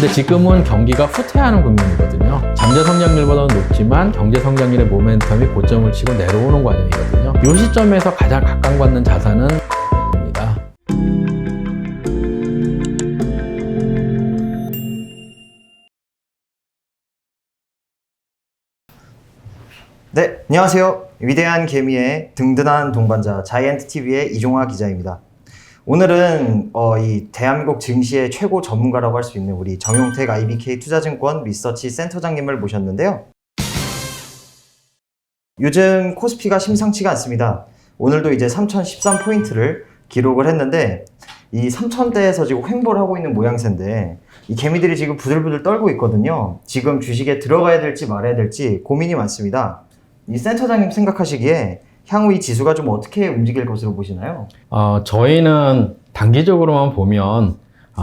근데 지금은 경기가 후퇴하는 국면이거든요. 잠재 성장률보다는 높지만 경제 성장률의 모멘텀이 고점을 치고 내려오는 과정이거든요. 이 시점에서 가장 각광받는 자산은 입니다. 네, 안녕하세요. 위대한 개미의 든든한 동반자 자이언트TV의 이종화 기자입니다. 오늘은 이 대한민국 증시의 최고 전문가라고 할 수 있는 우리 정용택 IBK 투자증권 리서치 센터장님을 모셨는데요. 요즘 코스피가 심상치가 않습니다. 오늘도 이제 3013포인트를 기록을 했는데 이 3000대에서 지금 횡보를 하고 있는 모양새인데 이 개미들이 지금 부들부들 떨고 있거든요. 지금 주식에 들어가야 될지 말아야 될지 고민이 많습니다. 이 센터장님 생각하시기에 향후 이 지수가 좀 어떻게 움직일 것으로 보시나요? 저희는 단기적으로만 보면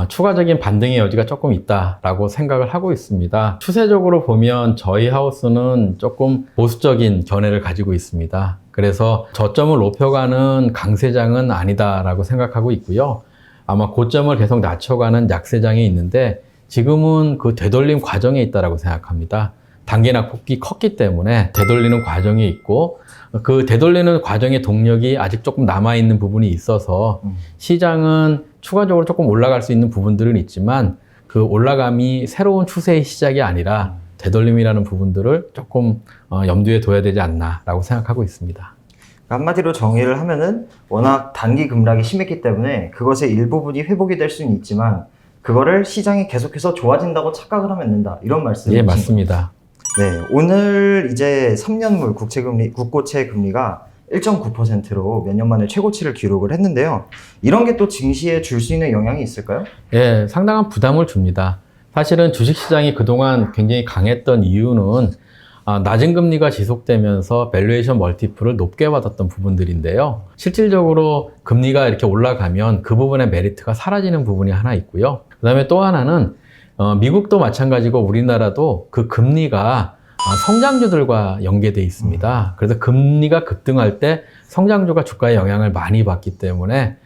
추가적인 반등의 여지가 조금 있다라고 생각을 하고 있습니다. 추세적으로 보면 저희 하우스는 조금 보수적인 견해를 가지고 있습니다. 그래서 저점을 높여가는 강세장은 아니다라고 생각하고 있고요. 아마 고점을 계속 낮춰가는 약세장이 있는데 지금은 그 되돌림 과정에 있다라고 생각합니다. 단기나 폭이 컸기 때문에 되돌리는 과정이 있고 그 되돌리는 과정의 동력이 아직 조금 남아있는 부분이 있어서 시장은 추가적으로 조금 올라갈 수 있는 부분들은 있지만 그 올라감이 새로운 추세의 시작이 아니라 되돌림이라는 부분들을 조금 염두에 둬야 되지 않나라고 생각하고 있습니다. 한마디로 정의를 하면은 워낙 단기 급락이 심했기 때문에 그것의 일부분이 회복이 될 수는 있지만 그거를 시장이 계속해서 좋아진다고 착각을 하면 안 된다. 이런 말씀이신 예, 맞습니다. 네, 오늘 이제 3년물 국고채 금리가 1.9%로 몇 년 만에 최고치를 기록을 했는데요. 이런 게 또 증시에 줄 수 있는 영향이 있을까요? 예, 상당한 부담을 줍니다. 사실은 주식시장이 그동안 굉장히 강했던 이유는 낮은 금리가 지속되면서 밸류에이션 멀티플을 높게 받았던 부분들인데요. 실질적으로 금리가 이렇게 올라가면 그 부분의 메리트가 사라지는 부분이 하나 있고요. 그 다음에 또 하나는 미국도 마찬가지고 우리나라도 그 금리가 성장주들과 연계되어 있습니다. 그래서 금리가 급등할 때 성장주가 주가에 영향을 많이 받기 때문에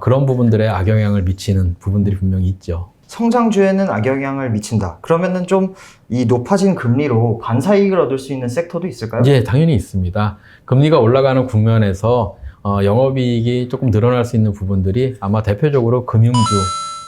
그런 부분들에 악영향을 미치는 부분들이 분명히 있죠. 성장주에는 악영향을 미친다. 그러면은 좀 이 높아진 금리로 반사이익을 얻을 수 있는 섹터도 있을까요? 예, 당연히 있습니다. 금리가 올라가는 국면에서 영업이익이 조금 늘어날 수 있는 부분들이 아마 대표적으로 금융주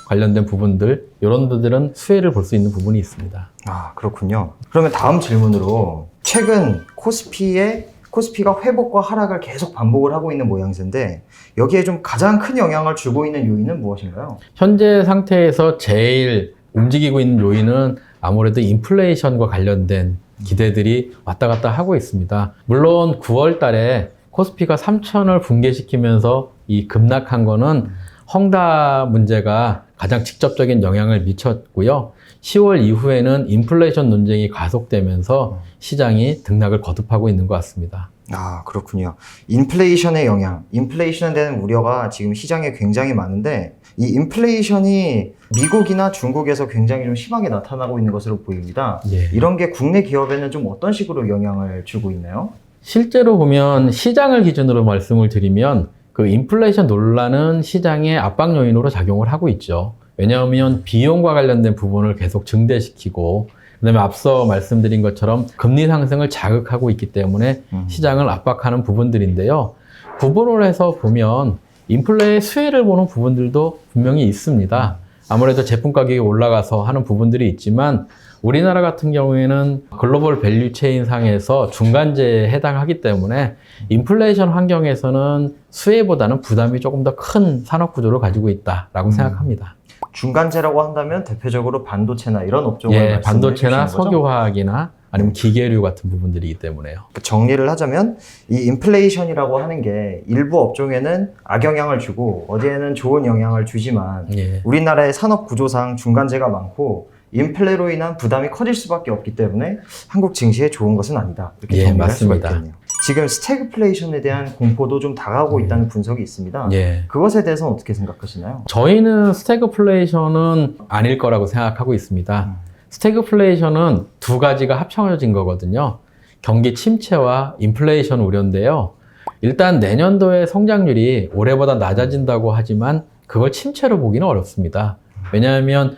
관련된 부분들, 이런 부분들은 수혜를 볼 수 있는 부분이 있습니다. 아, 그렇군요. 그러면 다음 질문으로 최근 코스피가 회복과 하락을 계속 반복을 하고 있는 모양새인데 여기에 좀 가장 큰 영향을 주고 있는 요인은 무엇인가요? 현재 상태에서 제일 움직이고 있는 요인은 아무래도 인플레이션과 관련된 기대들이 왔다 갔다 하고 있습니다. 물론 9월 달에 코스피가 3,000을 붕괴시키면서 이 급락한 거는 헝다 문제가 가장 직접적인 영향을 미쳤고요. 10월 이후에는 인플레이션 논쟁이 가속되면서 시장이 등락을 거듭하고 있는 것 같습니다. 아, 그렇군요. 인플레이션의 영향, 인플레이션에 대한 우려가 지금 시장에 굉장히 많은데 이 인플레이션이 미국이나 중국에서 굉장히 좀 심하게 나타나고 있는 것으로 보입니다. 예. 이런 게 국내 기업에는 좀 어떤 식으로 영향을 주고 있나요? 실제로 보면 시장을 기준으로 말씀을 드리면 그 인플레이션 논란은 시장의 압박 요인으로 작용을 하고 있죠. 왜냐하면 비용과 관련된 부분을 계속 증대시키고 그다음에 앞서 말씀드린 것처럼 금리 상승을 자극하고 있기 때문에 시장을 압박하는 부분들인데요. 구분을 해서 보면 인플레의 수혜를 보는 부분들도 분명히 있습니다. 아무래도 제품 가격이 올라가서 하는 부분들이 있지만 우리나라 같은 경우에는 글로벌 밸류체인 상에서 중간재에 해당하기 때문에 인플레이션 환경에서는 수혜보다는 부담이 조금 더 큰 산업 구조를 가지고 있다라고 생각합니다. 중간재라고 한다면 대표적으로 반도체나 이런 업종을 예, 반도체나 말씀해 주시는 거죠? 석유화학이나 아니면 기계류 같은 부분들이기 때문에요. 정리를 하자면 이 인플레이션이라고 하는 게 일부 업종에는 악영향을 주고 어디에는 좋은 영향을 주지만 예. 우리나라의 산업 구조상 중간재가 많고 인플레로 인한 부담이 커질 수밖에 없기 때문에 한국 증시에 좋은 것은 아니다. 이렇게 예, 정리할 수가 맞습니다. 있겠네요. 지금 스태그플레이션에 대한 공포도 좀 다가오고 있다는 분석이 있습니다. 예. 그것에 대해서는 어떻게 생각하시나요? 저희는 스태그플레이션은 아닐 거라고 생각하고 있습니다. 스태그플레이션은 두 가지가 합쳐진 거거든요. 경기 침체와 인플레이션 우려인데요. 일단 내년도의 성장률이 올해보다 낮아진다고 하지만 그걸 침체로 보기는 어렵습니다. 왜냐하면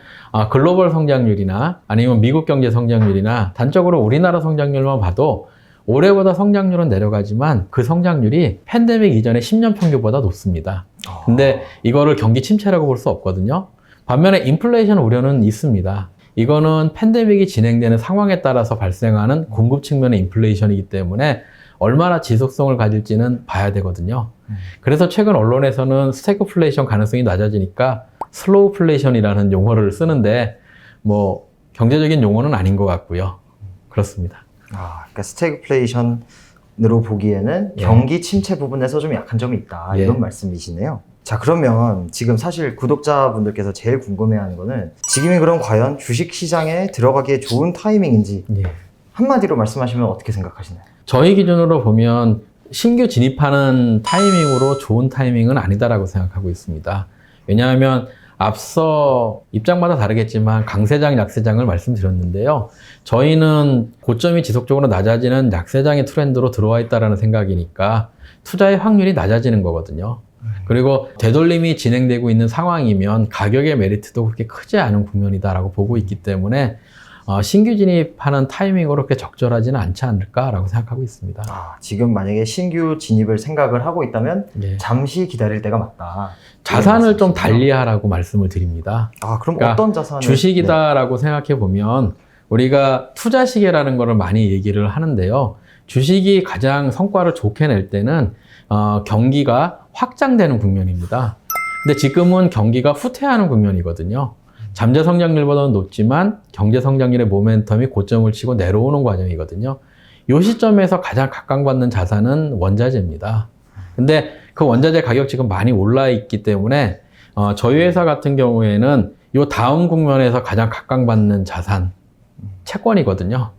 글로벌 성장률이나 아니면 미국 경제 성장률이나 단적으로 우리나라 성장률만 봐도 올해보다 성장률은 내려가지만 그 성장률이 팬데믹 이전의 10년 평균보다 높습니다. 근데 이거를 경기 침체라고 볼 수 없거든요. 반면에 인플레이션 우려는 있습니다. 이거는 팬데믹이 진행되는 상황에 따라서 발생하는 공급 측면의 인플레이션이기 때문에 얼마나 지속성을 가질지는 봐야 되거든요. 그래서 최근 언론에서는 스태그플레이션 가능성이 낮아지니까 슬로우플레이션이라는 용어를 쓰는데 뭐 경제적인 용어는 아닌 것 같고요. 그렇습니다. 그러니까 스태그플레이션으로 보기에는 예. 경기 침체 부분에서 좀 약한 점이 있다. 예. 이런 말씀이시네요. 자, 그러면 지금 사실 구독자분들께서 제일 궁금해하는 거는 지금이 그럼 과연 주식시장에 들어가기에 좋은 타이밍인지 예. 한마디로 말씀하시면 어떻게 생각하시나요? 저희 기준으로 보면 신규 진입하는 타이밍으로 좋은 타이밍은 아니다라고 생각하고 있습니다. 왜냐하면 앞서 입장마다 다르겠지만 강세장, 약세장을 말씀드렸는데요. 저희는 고점이 지속적으로 낮아지는 약세장의 트렌드로 들어와 있다는 생각이니까 투자의 확률이 낮아지는 거거든요. 그리고 되돌림이 진행되고 있는 상황이면 가격의 메리트도 그렇게 크지 않은 국면이다라고 보고 있기 때문에 신규 진입하는 타이밍으로 그렇게 적절하지는 않지 않을까라고 생각하고 있습니다. 지금 만약에 신규 진입을 생각을 하고 있다면 예. 잠시 기다릴 때가 맞다. 자산을 좀 달리하라고 말씀을 드립니다. 그럼 그러니까 어떤 자산을? 주식이다라고 생각해 보면 우리가 투자 시계라는 거를 많이 얘기를 하는데요. 주식이 가장 성과를 좋게 낼 때는 경기가 확장되는 국면입니다. 근데 지금은 경기가 후퇴하는 국면이거든요. 잠재 성장률보다는 높지만 경제 성장률의 모멘텀이 고점을 치고 내려오는 과정이거든요. 이 시점에서 가장 각광받는 자산은 원자재입니다. 근데 그 원자재 가격 지금 많이 올라 있기 때문에 저희 회사 같은 경우에는 이 다음 국면에서 가장 각광받는 자산 채권이거든요.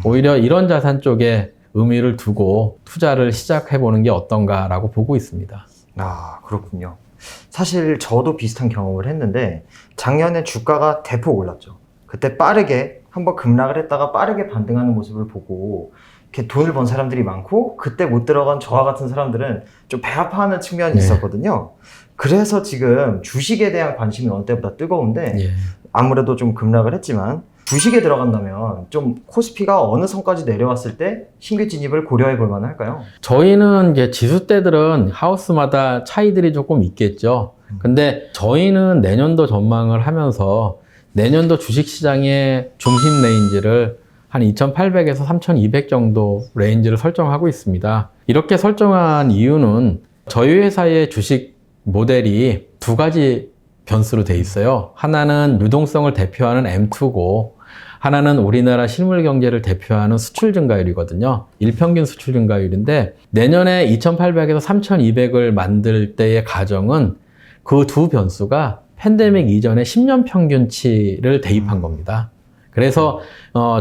오히려 이런 자산 쪽에 의미를 두고 투자를 시작해 보는 게 어떤가라고 보고 있습니다. 그렇군요. 사실 저도 비슷한 경험을 했는데 작년에 주가가 대폭 올랐죠. 그때 빠르게 한번 급락을 했다가 빠르게 반등하는 모습을 보고 이렇게 돈을 번 사람들이 많고 그때 못 들어간 저와 같은 사람들은 좀 배 아파하는 측면이 네. 있었거든요. 그래서 지금 주식에 대한 관심이 어느 때보다 뜨거운데 예. 아무래도 좀 급락을 했지만 주식에 들어간다면 좀 코스피가 어느 선까지 내려왔을 때 신규 진입을 고려해 볼 만할까요? 저희는 이제 지수대들은 하우스마다 차이들이 조금 있겠죠. 근데 저희는 내년도 전망을 하면서 내년도 주식시장의 중심 레인지를 한 2,800에서 3,200 정도 레인지를 설정하고 있습니다. 이렇게 설정한 이유는 저희 회사의 주식 모델이 두 가지 변수로 돼 있어요. 하나는 유동성을 대표하는 M2고 하나는 우리나라 실물 경제를 대표하는 수출 증가율이거든요. 일평균 수출 증가율인데 내년에 2,800에서 3,200을 만들 때의 가정은 그 두 변수가 팬데믹 이전의 10년 평균치를 대입한 겁니다. 그래서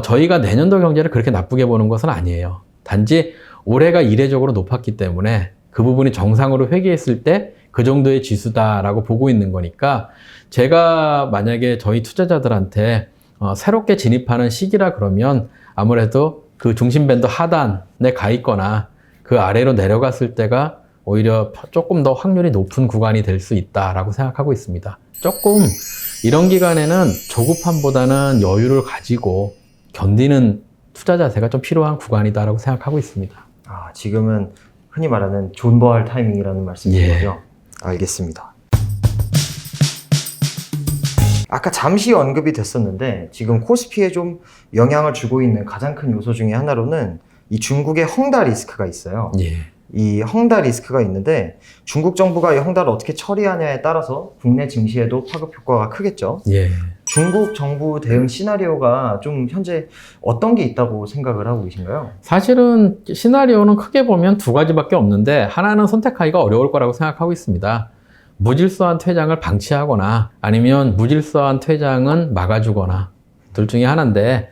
저희가 내년도 경제를 그렇게 나쁘게 보는 것은 아니에요. 단지 올해가 이례적으로 높았기 때문에 그 부분이 정상으로 회귀했을 때 그 정도의 지수다라고 보고 있는 거니까 제가 만약에 저희 투자자들한테 새롭게 진입하는 시기라 그러면 아무래도 그 중심밴드 하단에 가 있거나 그 아래로 내려갔을 때가 오히려 조금 더 확률이 높은 구간이 될 수 있다라고 생각하고 있습니다. 조금 이런 기간에는 조급함보다는 여유를 가지고 견디는 투자 자세가 좀 필요한 구간이다라고 생각하고 있습니다. 지금은 흔히 말하는 존버할 타이밍이라는 말씀인 예. 거죠? 알겠습니다. 아까 잠시 언급이 됐었는데 지금 코스피에 좀 영향을 주고 있는 가장 큰 요소 중에 하나로는 이 중국의 헝다 리스크가 있어요. 예. 이 헝다 리스크가 있는데 중국 정부가 이 헝다를 어떻게 처리하냐에 따라서 국내 증시에도 파급 효과가 크겠죠. 예. 중국 정부 대응 시나리오가 좀 현재 어떤 게 있다고 생각을 하고 계신가요? 사실은 시나리오는 크게 보면 두 가지밖에 없는데 하나는 선택하기가 어려울 거라고 생각하고 있습니다. 무질서한 퇴장을 방치하거나 아니면 무질서한 퇴장은 막아주거나 둘 중에 하나인데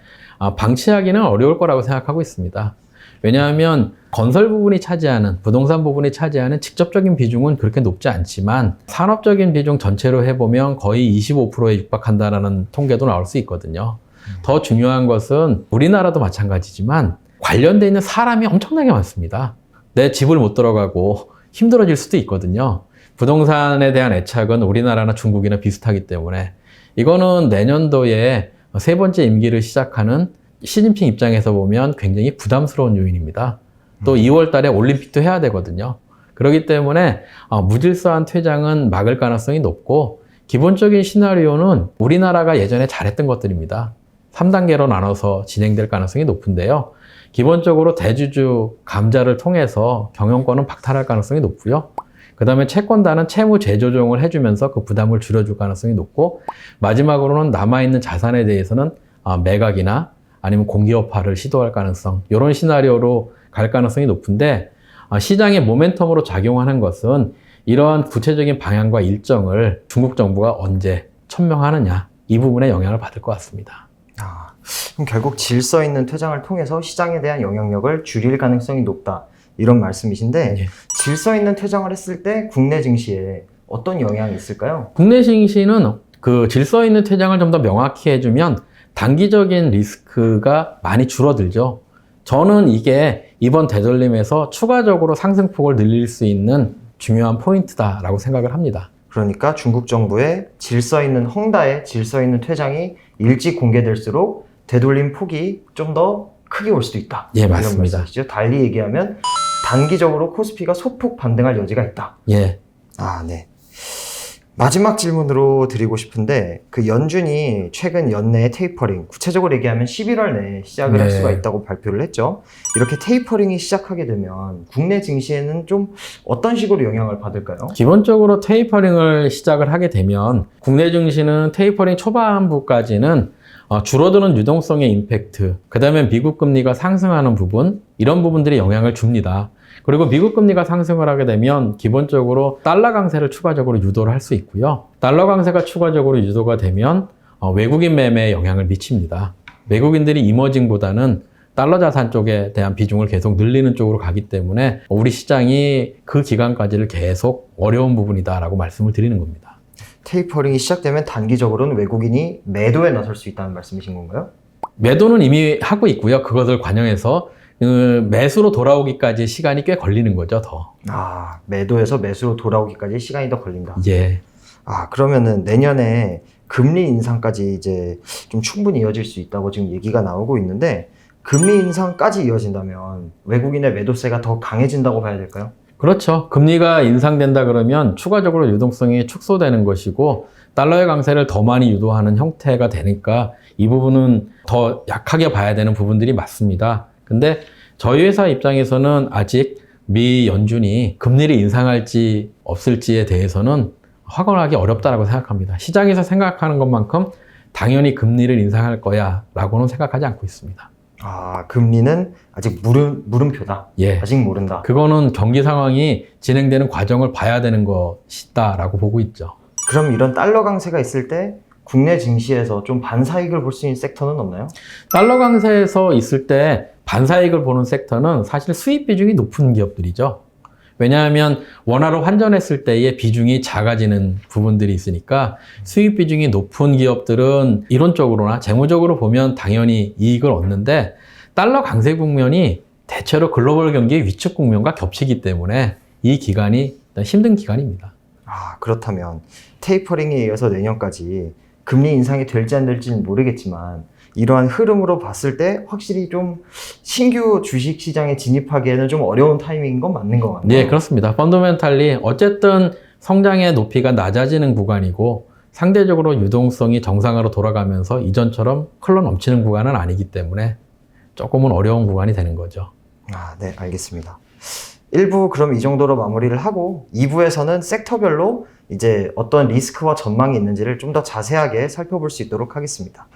방치하기는 어려울 거라고 생각하고 있습니다. 왜냐하면 건설 부분이 차지하는, 부동산 부분이 차지하는 직접적인 비중은 그렇게 높지 않지만 산업적인 비중 전체로 해보면 거의 25%에 육박한다는 통계도 나올 수 있거든요. 더 중요한 것은 우리나라도 마찬가지지만 관련돼 있는 사람이 엄청나게 많습니다. 내 집을 못 들어가고 힘들어질 수도 있거든요. 부동산에 대한 애착은 우리나라나 중국이나 비슷하기 때문에 이거는 내년도에 세 번째 임기를 시작하는 시진핑 입장에서 보면 굉장히 부담스러운 요인입니다. 또 2월 달에 올림픽도 해야 되거든요. 그렇기 때문에 무질서한 퇴장은 막을 가능성이 높고, 기본적인 시나리오는 우리나라가 예전에 잘했던 것들입니다. 3단계로 나눠서 진행될 가능성이 높은데요. 기본적으로 대주주 감자를 통해서 경영권은 박탈할 가능성이 높고요. 그 다음에 채권단은 채무 재조정을 해주면서 그 부담을 줄여줄 가능성이 높고, 마지막으로는 남아있는 자산에 대해서는 매각이나 아니면 공기업화를 시도할 가능성, 이런 시나리오로 갈 가능성이 높은데, 시장의 모멘텀으로 작용하는 것은 이러한 구체적인 방향과 일정을 중국 정부가 언제 천명하느냐, 이 부분에 영향을 받을 것 같습니다. 그럼 결국 질서 있는 퇴장을 통해서 시장에 대한 영향력을 줄일 가능성이 높다, 이런 말씀이신데, 예. 질서 있는 퇴장을 했을 때 국내 증시에 어떤 영향이 있을까요? 국내 증시는 그 질서 있는 퇴장을 좀 더 명확히 해주면 단기적인 리스크가 많이 줄어들죠. 저는 이게 이번 되돌림에서 추가적으로 상승폭을 늘릴 수 있는 중요한 포인트다라고 생각을 합니다. 그러니까 중국 정부의 질서 있는 헝다의 질서 있는 퇴장이 일찍 공개될수록 되돌림 폭이 좀 더 크게 올 수도 있다. 예, 이런 맞습니다. 말씀이시죠? 달리 얘기하면 단기적으로 코스피가 소폭 반등할 여지가 있다. 예. 네. 마지막 질문으로 드리고 싶은데, 그 연준이 최근 연내에 테이퍼링, 구체적으로 얘기하면 11월 내에 시작을 할 네. 수가 있다고 발표를 했죠. 이렇게 테이퍼링이 시작하게 되면 국내 증시에는 좀 어떤 식으로 영향을 받을까요? 기본적으로 테이퍼링을 시작을 하게 되면 국내 증시는 테이퍼링 초반부까지는 줄어드는 유동성의 임팩트, 그 다음에 미국 금리가 상승하는 부분, 이런 부분들이 영향을 줍니다. 그리고 미국 금리가 상승을 하게 되면 기본적으로 달러 강세를 추가적으로 유도를 할 수 있고요. 달러 강세가 추가적으로 유도가 되면 외국인 매매에 영향을 미칩니다. 외국인들이 이머징보다는 달러 자산 쪽에 대한 비중을 계속 늘리는 쪽으로 가기 때문에 우리 시장이 그 기간까지를 계속 어려운 부분이다라고 말씀을 드리는 겁니다. 테이퍼링이 시작되면 단기적으로는 외국인이 매도에 나설 수 있다는 말씀이신 건가요? 매도는 이미 하고 있고요. 그것을 관영해서 매수로 돌아오기까지 시간이 꽤 걸리는 거죠, 더. 매도에서 매수로 돌아오기까지 시간이 더 걸린다. 예. 그러면은 내년에 금리 인상까지 이제 좀 충분히 이어질 수 있다고 지금 얘기가 나오고 있는데, 금리 인상까지 이어진다면 외국인의 매도세가 더 강해진다고 봐야 될까요? 그렇죠. 금리가 인상된다 그러면 추가적으로 유동성이 축소되는 것이고, 달러의 강세를 더 많이 유도하는 형태가 되니까 이 부분은 더 약하게 봐야 되는 부분들이 맞습니다. 근데 저희 회사 입장에서는 아직 미 연준이 금리를 인상할지 없을지에 대해서는 확언하기 어렵다고 생각합니다. 시장에서 생각하는 것만큼 당연히 금리를 인상할 거야 라고는 생각하지 않고 있습니다. 금리는 아직 물음표다. 예. 아직 모른다. 그거는 경기 상황이 진행되는 과정을 봐야 되는 것이다라고 보고 있죠. 그럼 이런 달러 강세가 있을 때 국내 증시에서 좀 반사이익을 볼 수 있는 섹터는 없나요? 달러 강세에서 있을 때 반사이익을 보는 섹터는 사실 수입 비중이 높은 기업들이죠. 왜냐하면 원화로 환전했을 때의 비중이 작아지는 부분들이 있으니까 수입 비중이 높은 기업들은 이론적으로나 재무적으로 보면 당연히 이익을 얻는데, 달러 강세 국면이 대체로 글로벌 경기의 위축 국면과 겹치기 때문에 이 기간이 힘든 기간입니다. 그렇다면 테이퍼링에 이어서 내년까지 금리 인상이 될지 안 될지는 모르겠지만, 이러한 흐름으로 봤을 때 확실히 좀 신규 주식 시장에 진입하기에는 좀 어려운 타이밍인 건 맞는 것 같네요. 네, 그렇습니다. 펀더멘탈리 어쨌든 성장의 높이가 낮아지는 구간이고, 상대적으로 유동성이 정상으로 돌아가면서 이전처럼 흘러 넘치는 구간은 아니기 때문에 조금은 어려운 구간이 되는 거죠. 네, 알겠습니다. 1부 그럼 이 정도로 마무리를 하고, 2부에서는 섹터별로 이제 어떤 리스크와 전망이 있는지를 좀 더 자세하게 살펴볼 수 있도록 하겠습니다.